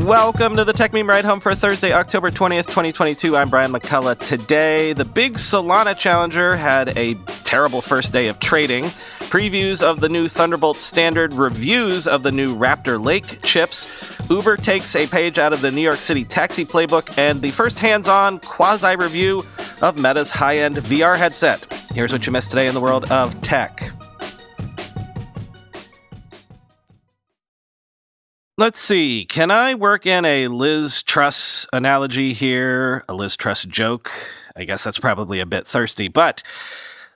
Welcome to the Techmeme Ride Home for Thursday, October 20th, 2022. I'm Brian McCullough. Today, the big Solana challenger had a terrible first day of trading. Previews of the new Thunderbolt standard, reviews of the new Raptor Lake chips. Uber takes a page out of the New York City taxi playbook, and the first hands-on quasi-review of Meta's high-end VR headset. Here's what you missed today in the world of tech. Let's see, can I work in a Liz Truss analogy here? A Liz Truss joke? I guess that's probably a bit thirsty, but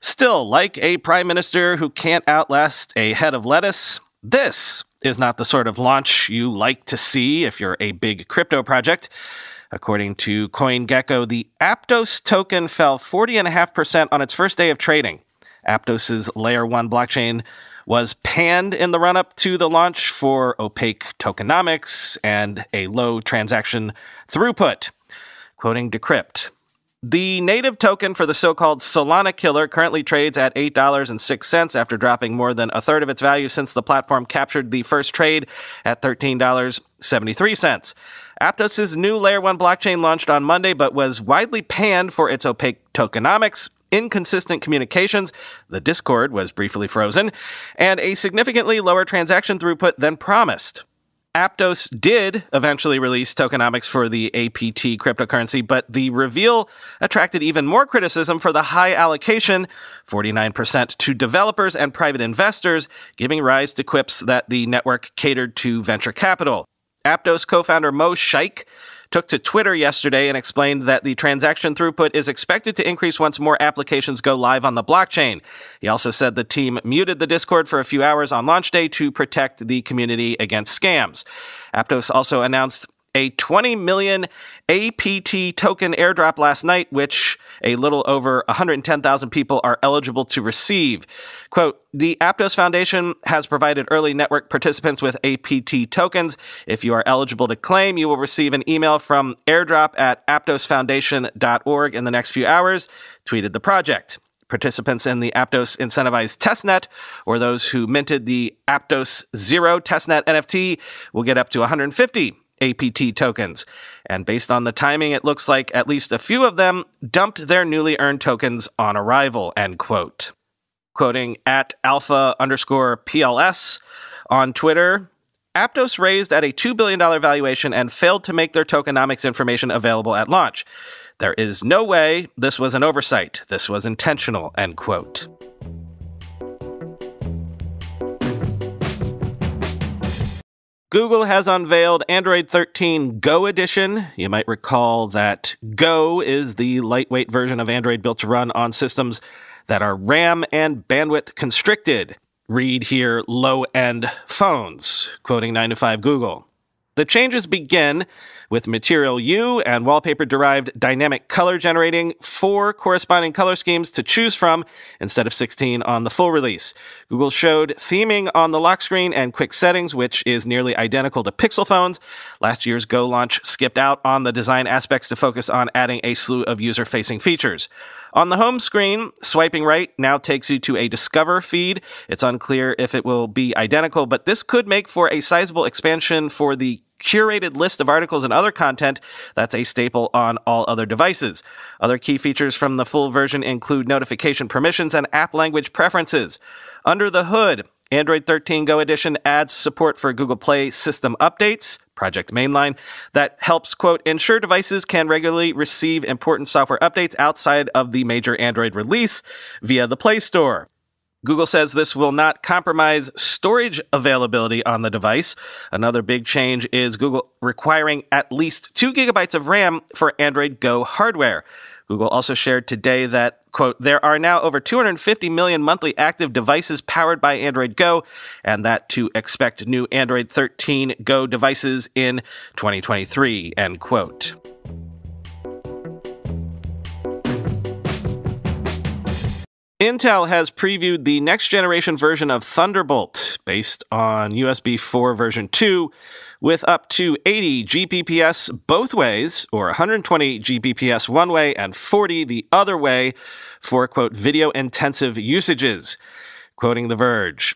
still, like a prime minister who can't outlast a head of lettuce, this is not the sort of launch you like to see if you're a big crypto project. According to CoinGecko, the Aptos token fell 40.5% on its first day of trading. Aptos' Layer 1 blockchain was panned in the run-up to the launch for opaque tokenomics and a low transaction throughput. Quoting Decrypt, the native token for the so-called Solana killer currently trades at $8.06 after dropping more than a third of its value since the platform captured the first trade at $13.73. Aptos' new Layer 1 blockchain launched on Monday but was widely panned for its opaque tokenomics, inconsistent communications, the Discord was briefly frozen, and a significantly lower transaction throughput than promised. Aptos did eventually release tokenomics for the APT cryptocurrency, but the reveal attracted even more criticism for the high allocation, 49%, to developers and private investors, giving rise to quips that the network catered to venture capital. Aptos co-founder Mo Shaikh took to Twitter yesterday and explained that the transaction throughput is expected to increase once more applications go live on the blockchain. He also said the team muted the Discord for a few hours on launch day to protect the community against scams. Aptos also announced a 20 million APT token airdrop last night, which a little over 110,000 people are eligible to receive. Quote, the Aptos Foundation has provided early network participants with APT tokens. If you are eligible to claim, you will receive an email from airdrop@aptosfoundation.org in the next few hours, tweeted the project. Participants in the Aptos incentivized testnet, or those who minted the Aptos Zero testnet NFT, will get up to 150 APT tokens. And based on the timing, it looks like at least a few of them dumped their newly earned tokens on arrival, end quote. Quoting at alpha_PLS on Twitter, Aptos raised at a $2 billion valuation and failed to make their tokenomics information available at launch. There is no way this was an oversight. This was intentional, end quote. Google has unveiled Android 13 Go Edition. You might recall that Go is the lightweight version of Android built to run on systems that are RAM and bandwidth constricted. Read here, low-end phones, quoting 9to5Google. The changes begin with Material U and wallpaper-derived dynamic color generating 4 corresponding color schemes to choose from instead of 16 on the full release. Google showed theming on the lock screen and quick settings, which is nearly identical to Pixel phones. Last year's Go launch skipped out on the design aspects to focus on adding a slew of user-facing features. On the home screen, swiping right now takes you to a Discover feed. It's unclear if it will be identical, but this could make for a sizable expansion for the curated list of articles and other content that's a staple on all other devices. Other key features from the full version include notification permissions and app language preferences. Under the hood, Android 13 Go Edition adds support for Google Play system updates, Project Mainline, that helps, quote, ensure devices can regularly receive important software updates outside of the major Android release via the Play Store. Google says this will not compromise storage availability on the device. Another big change is Google requiring at least 2 gigabytes of RAM for Android Go hardware. Google also shared today that, quote, there are now over 250 million monthly active devices powered by Android Go, and that to expect new Android 13 Go devices in 2023, end quote. Intel has previewed the next generation version of Thunderbolt based on USB 4 version 2 with up to 80 Gbps both ways, or 120 Gbps one way and 40 the other way for, quote, video-intensive usages. Quoting The Verge,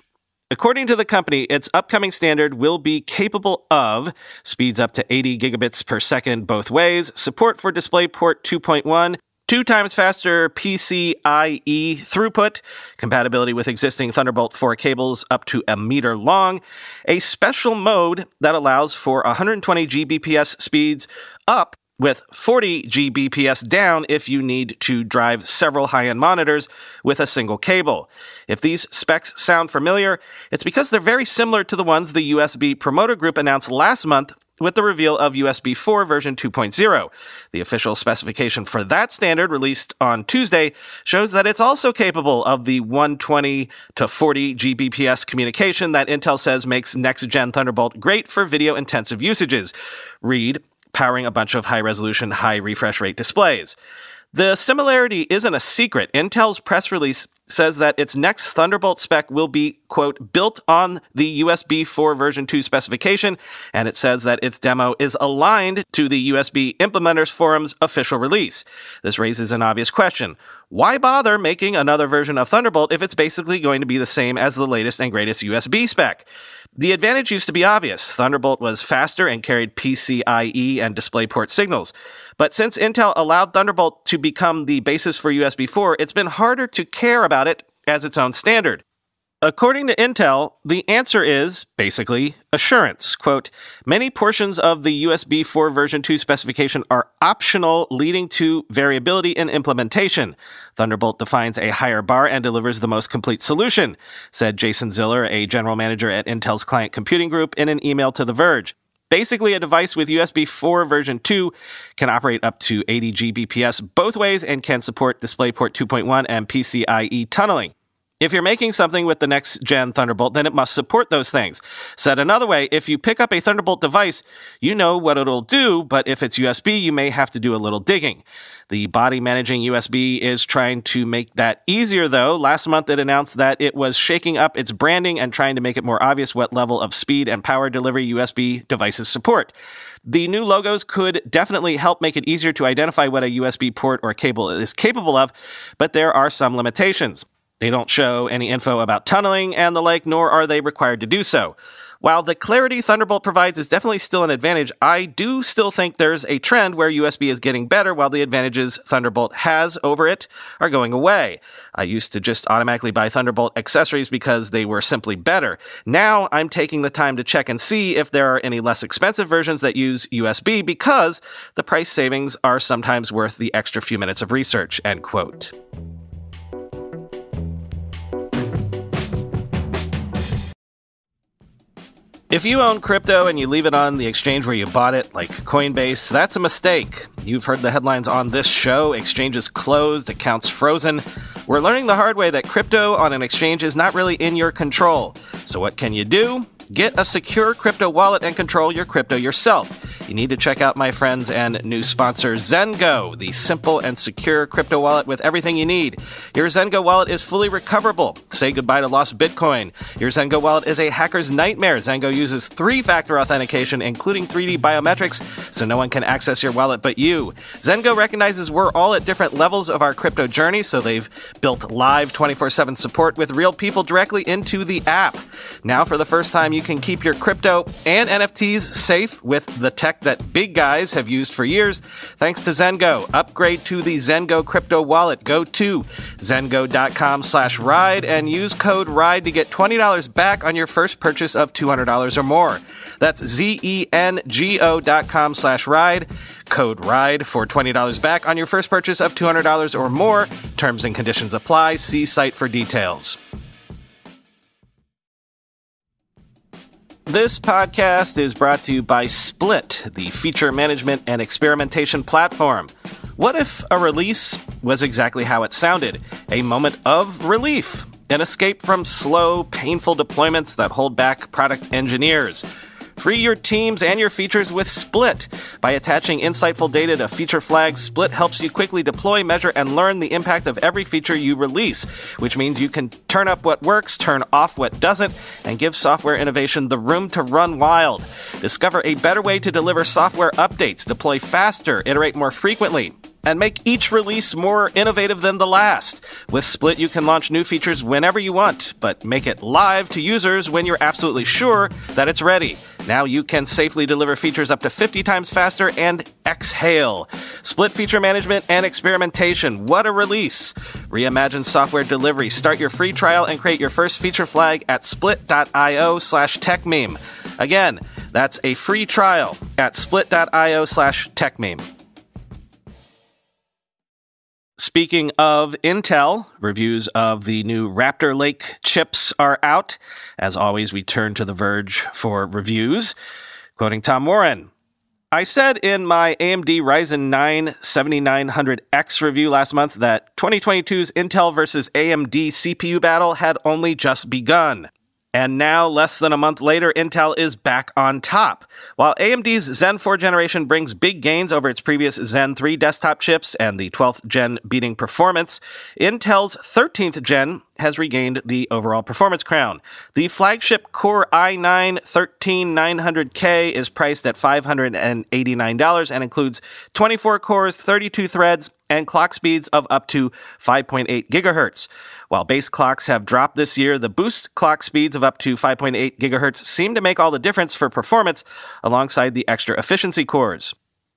According to the company, its upcoming standard will be capable of speeds up to 80 gigabits per second both ways, support for DisplayPort 2.1, 2 times faster PCIe throughput, compatibility with existing Thunderbolt 4 cables up to a meter long, a special mode that allows for 120 Gbps speeds up with 40 Gbps down if you need to drive several high-end monitors with a single cable. If these specs sound familiar, it's because they're very similar to the ones the USB Promoter Group announced last month with the reveal of USB 4 version 2.0. The official specification for that standard, released on Tuesday, shows that it's also capable of the 120 to 40 Gbps communication that Intel says makes next-gen Thunderbolt great for video-intensive usages. Read, powering a bunch of high-resolution, high-refresh rate displays. The similarity isn't a secret. Intel's press release says that its next Thunderbolt spec will be, quote, built on the USB 4 version 2 specification, and it says that its demo is aligned to the USB Implementers Forum's official release. This raises an obvious question. Why bother making another version of Thunderbolt if it's basically going to be the same as the latest and greatest USB spec? The advantage used to be obvious. Thunderbolt was faster and carried PCIe and DisplayPort signals. But since Intel allowed Thunderbolt to become the basis for USB 4, it's been harder to care about it as its own standard. According to Intel, the answer is, basically, assurance. Quote, many portions of the USB 4 version 2 specification are optional, leading to variability in implementation. Thunderbolt defines a higher bar and delivers the most complete solution, said Jason Ziller, a general manager at Intel's Client Computing Group, in an email to The Verge. Basically, a device with USB 4 version 2 can operate up to 80 Gbps both ways and can support DisplayPort 2.1 and PCIe tunneling. If you're making something with the next-gen Thunderbolt, then it must support those things. Said another way, if you pick up a Thunderbolt device, you know what it'll do, but if it's USB, you may have to do a little digging. The body managing USB is trying to make that easier, though. Last month, it announced that it was shaking up its branding and trying to make it more obvious what level of speed and power delivery USB devices support. The new logos could definitely help make it easier to identify what a USB port or cable is capable of, but there are some limitations. They don't show any info about tunneling and the like, nor are they required to do so. While the clarity Thunderbolt provides is definitely still an advantage, I do still think there's a trend where USB is getting better while the advantages Thunderbolt has over it are going away. I used to just automatically buy Thunderbolt accessories because they were simply better. Now I'm taking the time to check and see if there are any less expensive versions that use USB because the price savings are sometimes worth the extra few minutes of research, end quote. If you own crypto and you leave it on the exchange where you bought it, like Coinbase, that's a mistake. You've heard the headlines on this show, exchanges closed, accounts frozen. We're learning the hard way that crypto on an exchange is not really in your control. So what can you do? Get a secure crypto wallet and control your crypto yourself. You need to check out my friends and new sponsor, Zengo, the simple and secure crypto wallet with everything you need. Your Zengo wallet is fully recoverable. Say goodbye to lost Bitcoin. Your Zengo wallet is a hacker's nightmare. Zengo uses 3-factor authentication, including 3D biometrics, so no one can access your wallet but you. Zengo recognizes we're all at different levels of our crypto journey, so they've built live 24/7 support with real people directly into the app. Now, for the first time, you can keep your crypto and NFTs safe with the tech that big guys have used for years. Thanks to Zengo. Upgrade to the Zengo crypto wallet. Go to zengo.com/ride and use code RIDE to get $20 back on your first purchase of $200 or more. That's zengo.com/ride. Code RIDE for $20 back on your first purchase of $200 or more. Terms and conditions apply. See site for details. This podcast is brought to you by Split, the feature management and experimentation platform. What if a release was exactly how it sounded? A moment of relief, an escape from slow, painful deployments that hold back product engineers. Free your teams and your features with Split. By attaching insightful data to feature flags, Split helps you quickly deploy, measure, and learn the impact of every feature you release, which means you can turn up what works, turn off what doesn't, and give software innovation the room to run wild. Discover a better way to deliver software updates, deploy faster, iterate more frequently. and make each release more innovative than the last. With Split, you can launch new features whenever you want, but make it live to users when you're absolutely sure that it's ready. Now you can safely deliver features up to 50 times faster and exhale. Split feature management and experimentation. What a release! Reimagine software delivery. Start your free trial and create your first feature flag at split.io/techmeme. Again, that's a free trial at split.io/techmeme. Speaking of Intel, reviews of the new Raptor Lake chips are out. As always, we turn to The Verge for reviews. Quoting Tom Warren, I said in my AMD Ryzen 9 7900X review last month that 2022's Intel versus AMD CPU battle had only just begun. And now, less than a month later, Intel is back on top. While AMD's Zen 4 generation brings big gains over its previous Zen 3 desktop chips and the 12th gen beating performance, Intel's 13th gen has regained the overall performance crown. The flagship Core i9-13900K is priced at $589 and includes 24 cores, 32 threads, and clock speeds of up to 5.8 gigahertz. While base clocks have dropped this year, the boost clock speeds of up to 5.8 gigahertz seem to make all the difference for performance alongside the extra efficiency cores.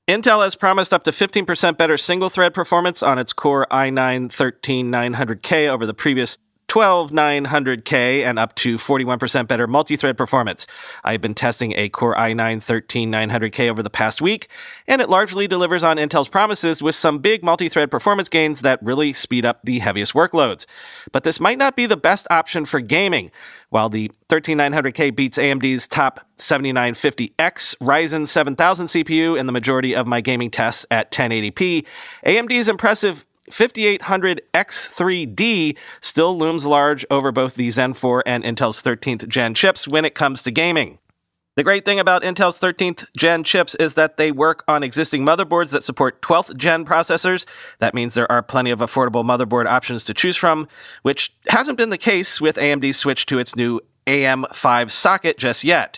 Intel has promised up to 15% better single-thread performance on its Core i9-13900K over the previous 12900K and up to 41% better multi-thread performance. I've been testing a Core i9-13900K over the past week, and it largely delivers on Intel's promises with some big multi-thread performance gains that really speed up the heaviest workloads. But this might not be the best option for gaming. While the 13900K beats AMD's top 7950X Ryzen 7000 CPU in the majority of my gaming tests at 1080p, AMD's impressive 5800X3D still looms large over both the Zen 4 and Intel's 13th gen chips when it comes to gaming. The great thing about Intel's 13th gen chips is that they work on existing motherboards that support 12th gen processors. That means there are plenty of affordable motherboard options to choose from, which hasn't been the case with AMD's switch to its new AM5 socket just yet.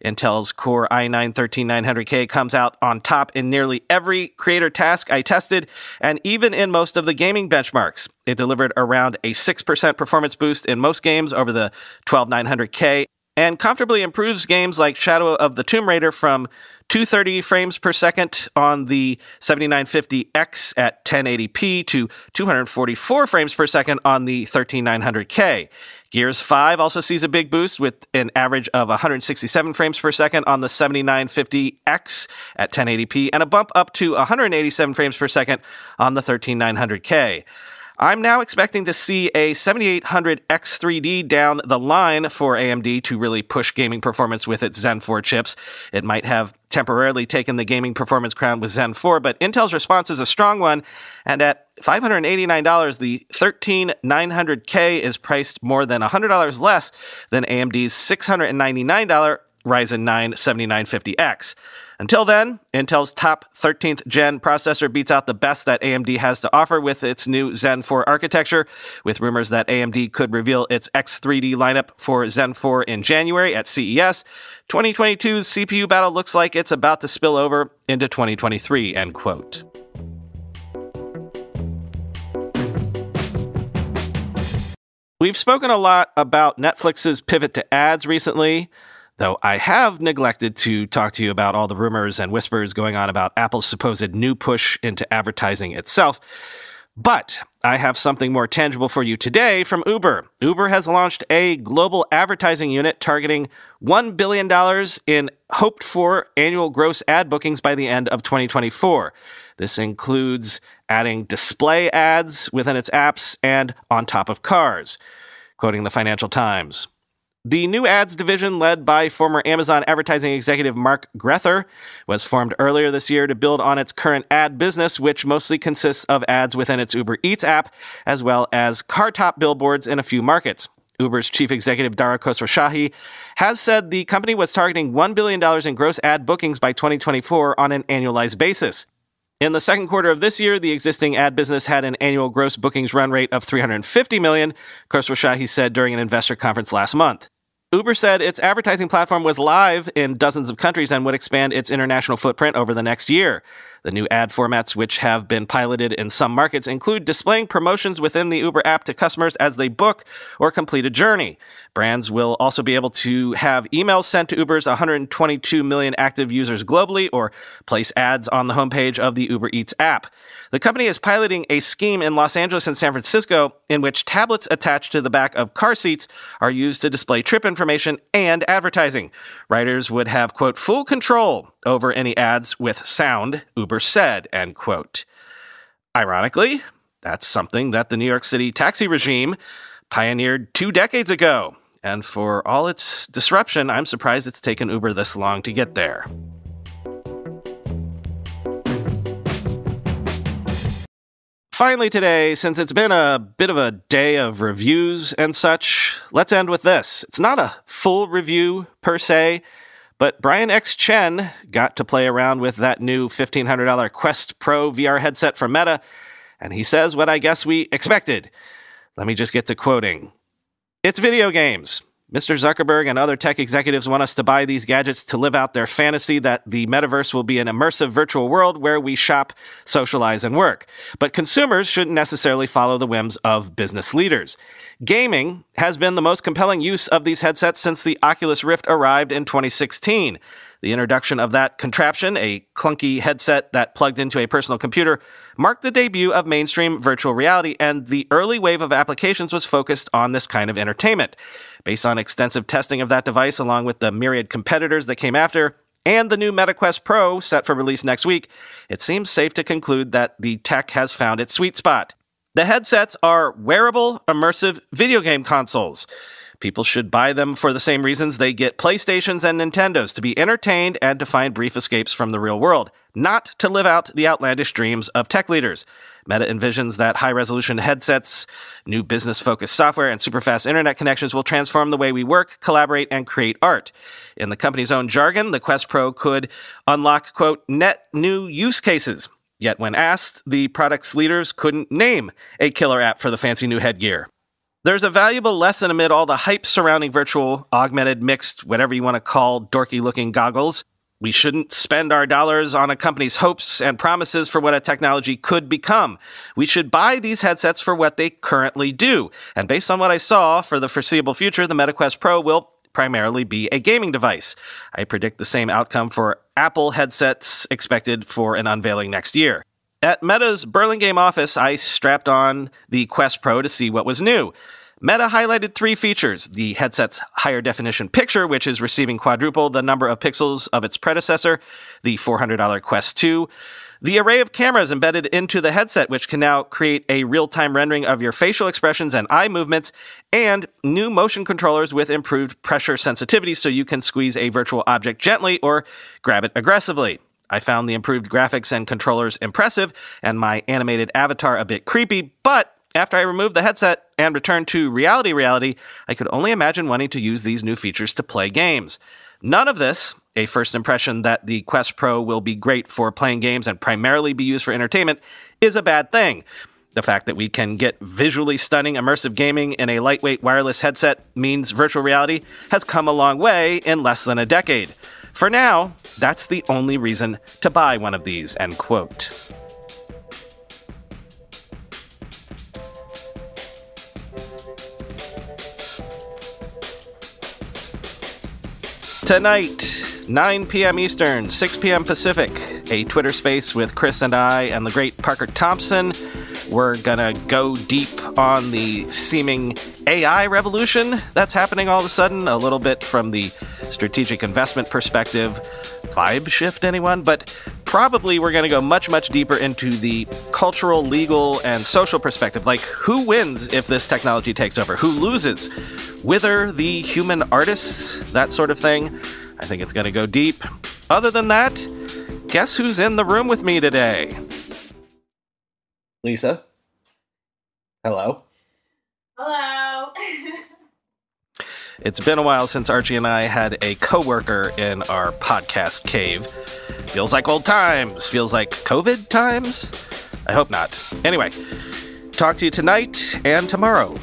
Intel's Core i9-13900K comes out on top in nearly every creator task I tested, and even in most of the gaming benchmarks. It delivered around a 6% performance boost in most games over the 12900K, and comfortably improves games like Shadow of the Tomb Raider from 230 frames per second on the 7950X at 1080p to 244 frames per second on the 13900K. Gears 5 also sees a big boost with an average of 167 frames per second on the 7950X at 1080p and a bump up to 187 frames per second on the 13900K. I'm now expecting to see a 7800X3D down the line for AMD to really push gaming performance with its Zen 4 chips. It might have temporarily taken the gaming performance crown with Zen 4, but Intel's response is a strong one, and at $589, the 13900K is priced more than $100 less than AMD's $699 Ryzen 9 7950X. Until then, Intel's top 13th gen processor beats out the best that AMD has to offer with its new Zen 4 architecture, with rumors that AMD could reveal its X3D lineup for Zen 4 in January at CES. 2022's CPU battle looks like it's about to spill over into 2023, end quote. We've spoken a lot about Netflix's pivot to ads recently, though I have neglected to talk to you about all the rumors and whispers going on about Apple's supposed new push into advertising itself. But I have something more tangible for you today from Uber. Uber has launched a global advertising unit targeting $1 billion in hoped-for annual gross ad bookings by the end of 2024. This includes adding display ads within its apps and on top of cars. Quoting the Financial Times, the new ads division, led by former Amazon advertising executive Mark Grether, was formed earlier this year to build on its current ad business, which mostly consists of ads within its Uber Eats app, as well as car top billboards in a few markets. Uber's chief executive Dara Khosrowshahi has said the company was targeting $1 billion in gross ad bookings by 2024 on an annualized basis. In the second quarter of this year, the existing ad business had an annual gross bookings run rate of $350 million, Khosrowshahi said during an investor conference last month. Uber said its advertising platform was live in dozens of countries and would expand its international footprint over the next year. The new ad formats, which have been piloted in some markets, include displaying promotions within the Uber app to customers as they book or complete a journey. Brands will also be able to have emails sent to Uber's 122 million active users globally or place ads on the homepage of the Uber Eats app. The company is piloting a scheme in Los Angeles and San Francisco in which tablets attached to the back of car seats are used to display trip information and advertising. Riders would have, quote, full control over any ads with sound, Uber said, end quote. Ironically, that's something that the New York City taxi regime pioneered 2 decades ago. And for all its disruption, I'm surprised it's taken Uber this long to get there. Finally today, since it's been a bit of a day of reviews and such, let's end with this. It's not a full review per se, but Brian X. Chen got to play around with that new $1,500 Quest Pro VR headset from Meta, and he says what I guess we expected. Let me just get to quoting. It's video games. Mr. Zuckerberg and other tech executives want us to buy these gadgets to live out their fantasy that the metaverse will be an immersive virtual world where we shop, socialize, and work. But consumers shouldn't necessarily follow the whims of business leaders. Gaming has been the most compelling use of these headsets since the Oculus Rift arrived in 2016. The introduction of that contraption, a clunky headset that plugged into a personal computer, marked the debut of mainstream virtual reality, and the early wave of applications was focused on this kind of entertainment. Based on extensive testing of that device, along with the myriad competitors that came after, and the new Meta Quest Pro set for release next week, it seems safe to conclude that the tech has found its sweet spot. The headsets are wearable, immersive video game consoles. People should buy them for the same reasons they get PlayStations and Nintendos, to be entertained and to find brief escapes from the real world, not to live out the outlandish dreams of tech leaders. Meta envisions that high-resolution headsets, new business-focused software, and super-fast internet connections will transform the way we work, collaborate, and create art. In the company's own jargon, the Quest Pro could unlock, quote, net new use cases. Yet when asked, the product's leaders couldn't name a killer app for the fancy new headgear. There's a valuable lesson amid all the hype surrounding virtual, augmented, mixed, whatever you want to call dorky-looking goggles. We shouldn't spend our dollars on a company's hopes and promises for what a technology could become. We should buy these headsets for what they currently do. And based on what I saw, for the foreseeable future, the Meta Quest Pro will primarily be a gaming device. I predict the same outcome for Apple headsets expected for an unveiling next year. At Meta's Burlingame office, I strapped on the Quest Pro to see what was new. Meta highlighted 3 features: the headset's higher definition picture, which is receiving quadruple the number of pixels of its predecessor, the $400 Quest 2, the array of cameras embedded into the headset, which can now create a real-time rendering of your facial expressions and eye movements, and new motion controllers with improved pressure sensitivity so you can squeeze a virtual object gently or grab it aggressively. I found the improved graphics and controllers impressive, and my animated avatar a bit creepy, but after I removed the headset and returned to reality, I could only imagine wanting to use these new features to play games. None of this, a first impression that the Quest Pro will be great for playing games and primarily be used for entertainment, is a bad thing. The fact that we can get visually stunning immersive gaming in a lightweight wireless headset means virtual reality has come a long way in less than a decade. For now, that's the only reason to buy one of these, end quote. Tonight, 9 p.m. Eastern, 6 p.m. Pacific, a Twitter space with Chris and I and the great Parker Thompson. We're gonna go deep on the seeming AI revolution that's happening all of a sudden, a little bit from the strategic investment perspective. Vibe shift, anyone? But probably we're going to go much, much deeper into the cultural, legal, and social perspective. Like, who wins if this technology takes over? Who loses? Wither the human artists? That sort of thing. I think it's going to go deep. Other than that, guess who's in the room with me today? Lisa. Hello. Hello. It's been a while since Archie and I had a coworker in our podcast cave. Feels like old times. Feels like COVID times? I hope not. Anyway, talk to you tonight and tomorrow.